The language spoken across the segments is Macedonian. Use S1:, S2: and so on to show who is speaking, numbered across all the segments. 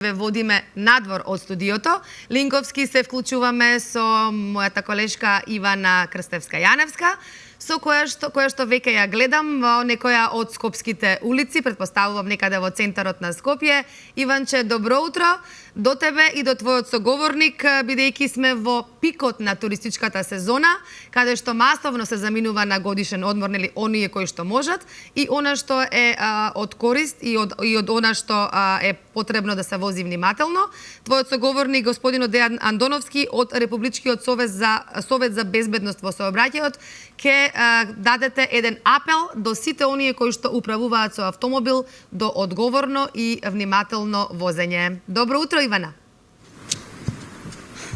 S1: Ве водиме надвор од студиото. Линковски се вклучуваме со мојата колешка Ивана Крстевска-Јаневска, со која што веќе ја гледам во некоја од скопските улици, претпоставувам некаде во центарот на Скопје. Иванче, добро утро до тебе и до твојот соговорник, бидејќи сме во пикот на туристичката сезона, каде што масовно се заминува на годишен одмор, нели, оние кои што можат и она што е од корист и од она што е потребно да се вози внимателно. Твојот соговорник, господин Дејан Андоновски од Републичкиот Совет за безбедност во сообраќајот, ќе дадете еден апел до сите оние кои што управуваат со автомобил до одговорно и внимателно возење. Добро утро, Ивана.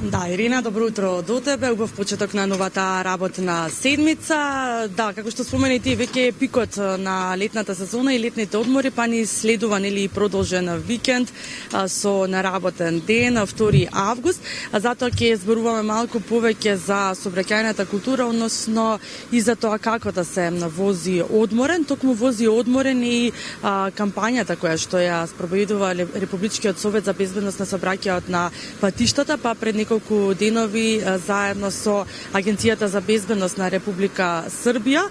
S2: Да, Ирина, добро утро до тебе. Убав почеток на новата работна седмица. Да, како што спомени ти, веќе е пикот на летната сезона и летните одмори, па ни следува нели продолжен викенд со неработен ден, 2 август. Затоа ќе зборуваме малку повеќе за сообраќајната култура, односно и за тоа како да се вози одморен. Токму вози одморен и кампањата која што ја спроведува Републичкиот Совет за безбедност на сообраќајот на патиштата, па пред неколку денови заедно со Агенцијата за безбедност на Република Србија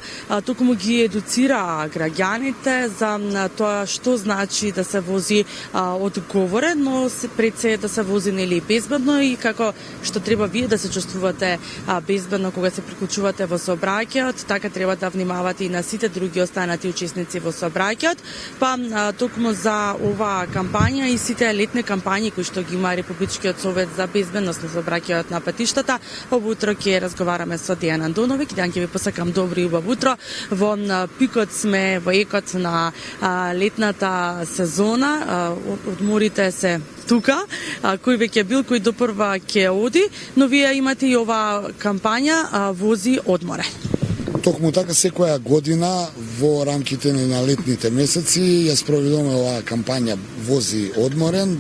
S2: токму ги едуцира граѓаните за тоа што значи да се вози одговорен, но пред се да се вози нели безбедно и како што треба вие да се чувствувате безбедно кога се приклучувате во сообраќајот, така треба да внимавате и на сите други останати учесници во сообраќајот. Па токму за оваа кампања и сите летни кампањи кои што ги има Републичкиот Совет за безбедност на сообраќајот на патиштата, ово утро ќе разговараме со Дејан Андоновик. Дејан, ќе ви посакам добро и убаво утро. Во пикот сме, во екот на летната сезона, одморите се тука, кој веќе бил, кој допрва ќе оди, но вие имате и оваа кампања Вози одморен.
S3: Токму така секоја година во рамките на летните месеци ја спроведуваме оваа кампања Вози одморен,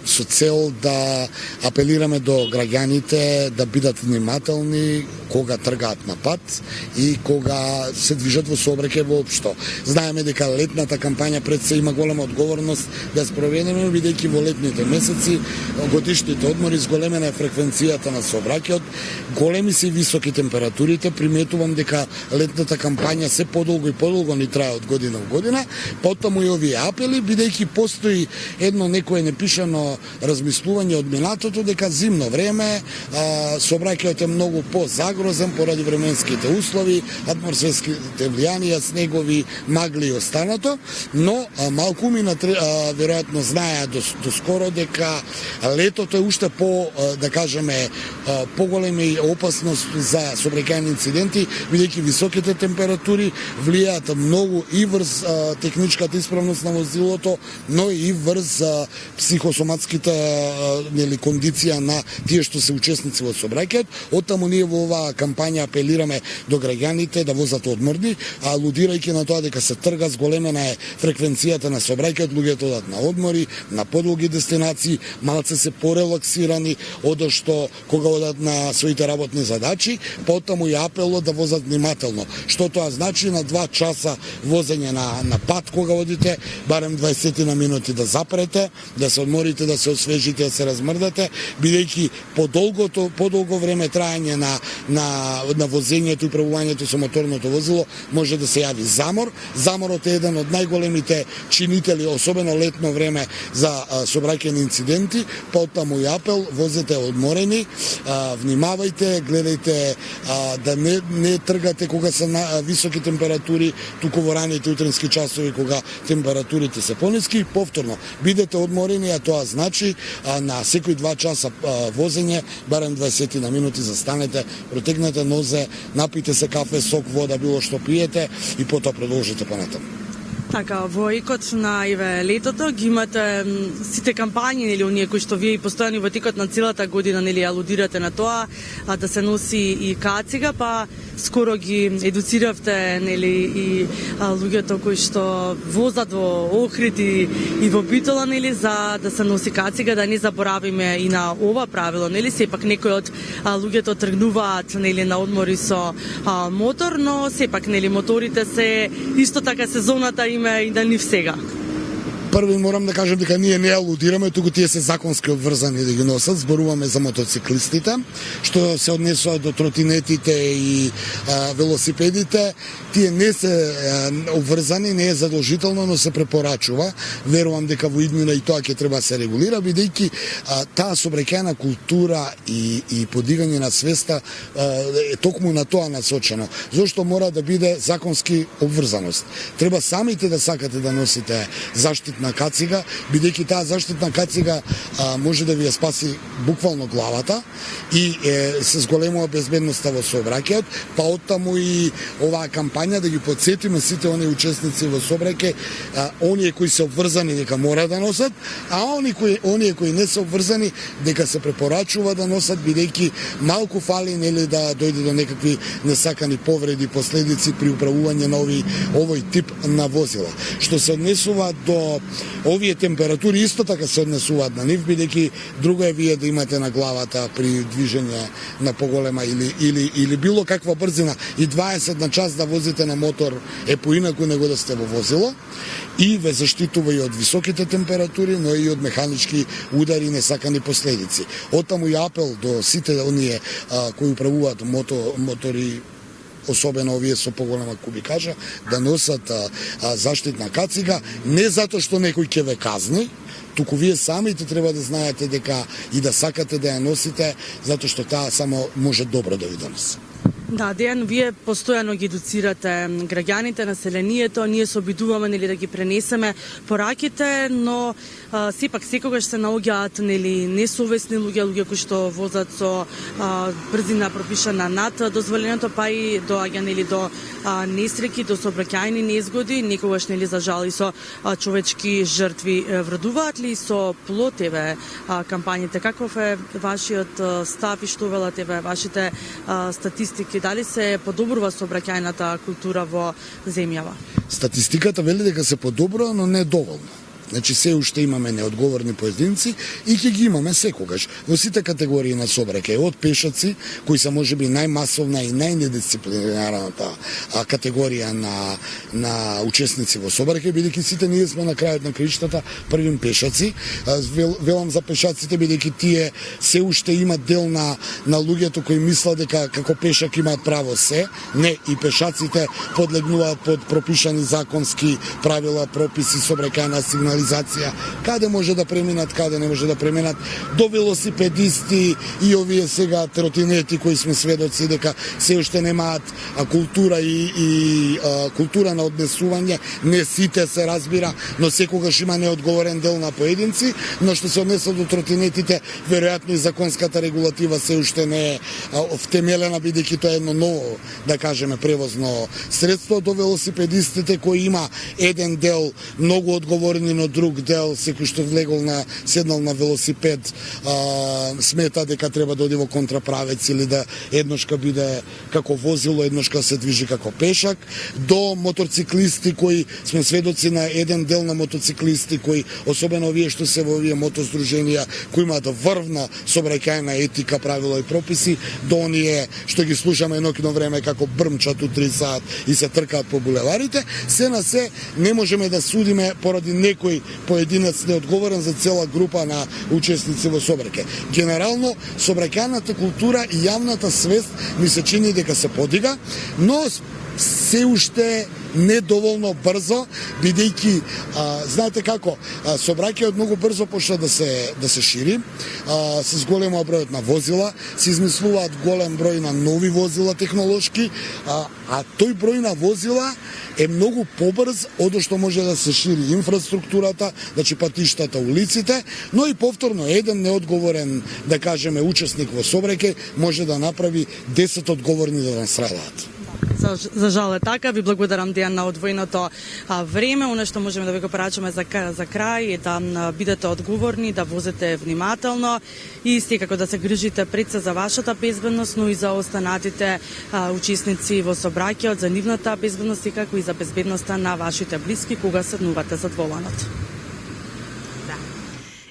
S3: со цел да апелираме до граѓаните да бидат внимателни кога тргаат на пат и кога се движат во сообраќај воопшто. Знаеме дека летната кампања пред се има голема одговорност да спроведеме, бидејќи во летните месеци годишните одмори зголемена е фреквенцијата на сообраќајот, големи се и високи температурите. Приметувам дека летната кампања се подолго и подолго ни трае од година во година, потаму и овие апели, бидејќи постои едно некое непишано размислување од минатото дека зимно време сообраќајот е многу позагрозен поради временските услови, атмосферските влијанија, снегови, магли и останато, но малку мина веројатно знаеа до скоро дека летото е уште по, да кажеме, поголема опасност за сообраќајни инциденти, бидејќи високите температури влијаат многу и врз техничката исправност на возилото, но и врз психосоматските нели кондиција на тие што се учесници во сообраќајот. Оттаму ние во оваа кампања апелираме до граѓаните да возат одморни, алудирајќи на тоа дека се трга, зголемена е фреквенцијата на сообраќајот, луѓето одат на одмори, на подолги дестинации, малце се порелаксирани одошто кога одат на своите работни задачи, потаму и апело да возат внимателно. Што тоа значи? На 2 часа возење на пат кога одите, барем 20 на минути да запрете, да се одморите, да се освежите, да се размрдате, бидејќи подолго време траење на возењето и управувањето со моторното возило може да се јави замор. Заморот е еден од најголемите чинители, особено летно време, за сообраќајни инциденти. Потаму и апел, возете одморени, внимавајте, гледајте да не тргате кога се на високи температури, туку во раните утрински часови кога температурите се пониски. Повторно, бидете одморени, а тоа значи на секои 2 часа возење, барем 20 на минути застанете, протегнете нозе, напите се кафе, сок, вода, било што пиете и потоа продолжите понатаму.
S2: Така, во екот на летото ги имате сите кампањи, нели, оние кои што вие и постојано во текот на целата година, нели, алудирате на тоа, да се носи и кацига, па скоро ги едуциравте, нели, и луѓето кои што возат во Охрид и во Битола, нели, за да се носи кацига, да не заборавиме и на ова правило, нели, сепак некои од луѓето тргнуваат, нели, на одмори со мотор, но сепак, нели, моторите се исто така сезоната им и да ни сега.
S3: Први морам да кажам дека ние не алудираме, туку тие се законски обврзани да ги носат. Зборуваме за мотоциклистите, што се однесува до тротинетите и велосипедите. Тие не се обврзани, не е задолжително, но се препорачува. Верувам дека во иднина и тоа ќе треба да се регулира, бидејќи таа сообраќајна култура и подигање на свеста е токму на тоа насочено. Зошто мора да биде законски обврзаност. Треба самите да сакате да носите заштитна кацига, бидејќи таа заштитна кацига може да ви ја спаси буквално главата и се зголемува безбедноста во сообраќајот, па оттаму и оваа кампања да ги потсетиме сите оние учесници во сообраќај, оние кои се обврзани дека мора да носат, а оние кои не се обврзани дека се препорачува да носат, бидејќи малку фали нели да дојде до некакви несакани повреди, последици при управување на овој тип на возила. Што се однесува до овие температури, исто така се однесуваат на нив, бидејќи друго е вие да имате на главата при движење на поголема или било каква брзина и 20 на час да возите на мотор е поинаку него да сте во возило и ве заштитува и од високите температури, но и од механички удари и несакани последици. Оттаму и апел до сите оние кои управуваат мотори, особено овие со поголема кубикажа, да носат заштитна кацига, не затоа што некој ќе ве казни, туку вие самите треба да знаете дека и да сакате да ја носите, затоа што таа само може добро да ви донесе.
S2: Да, Дејан, вие постојано ги едуцирате граѓаните, населението, ние се обидуваме нели да ги пренесеме пораките, но сепак секогаш се наоѓаат нели несовесни луѓе кои што возат со брзина пропишана над дозволеното, па и доаѓа нели до несреќи, до сообраќајни незгоди, некогаш нели за жал и со човечки жртви. Вредуваат ли со плод еве кампањите? Каков е вашиот став и што велат еве вашите статистики? Дали се подобрува сообраќајната култура во земјава?
S3: Статистиката вели дека се подобрува, но не доволно. Значи се уште имаме неодговорни поединци и ќе ги имаме секогаш во сите категории на сообраќај, од пешаци кои се можеби најмасовна и најнедисциплинираната категорија на учесници во сообраќај, бидејќи сите ние сме на крајот на краиштата првим пешаци. Велам за пешаците бидејќи тие се уште имат дел на луѓето кои мислат дека како пешак имаат право се, не, и пешаците подлегнуваат под пропишани законски правила, прописи, сообраќајна сигнализација, каде може да преминат, каде не може да преминат, до велосипедисти и овие сега тротинети кои сме сведоци дека се уште немаат култура и култура на однесување. Не сите се разбира, но секогаш има неодговорен дел на поединци, но што се однесува до тротинетите, веројатно и законската регулатива се уште не е втемелена, бидејќи тоа е едно ново, да кажеме, превозно средство. До велосипедистите кои има еден дел многу одговорни, но друг дел секој што седнал на велосипед смета дека треба да оди во контраправец или да едношка биде како возило, едношка се движи како пешак, до мотоциклисти кои сме сведоци на еден дел на мотоциклисти кои, особено овие што се во овие мотоздруженија кои имаат врвна сообраќајна етика, правила и прописи, до оние што ги слушаме еднокно време како брмчат у 3 сат и се тркаат по булеварите. Се на се не можеме да судиме поради некој поединец неодговорен за цела група на учесници во сообраќај. Генерално, сообраќајната култура и јавната свест ми се чини дека се подига, но се уште недоволно брзо, бидејќи знаете како, сообраќајот многу брзо почна да се шири, се зголема бројот на возила, се измислуваат голем број на нови возила технолошки, а тој број на возила е многу побрз од што може да се шири инфраструктурата, значи патиштата, улиците, но и повторно еден неодговорен, да кажеме, учесник во сообраќај може да направи 10 одговорни да настрадаат.
S2: За жал е така. Ви благодарам, Дејан, на одвоеното време. Оно што можеме да ви го порачаме за крај е да бидете одговорни, да возите внимателно и секако да се грижите пред се за вашата безбедност, но и за останатите учесници во сообраќајот, за нивната безбедност, секако и за безбедноста на вашите блиски кога седнувате зад воланот.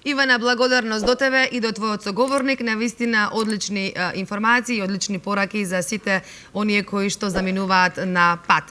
S1: Ивана, благодарност до тебе и до твојот соговорник. Навистина одлични информации и одлични пораки за сите оние кои што заминуваат на пат.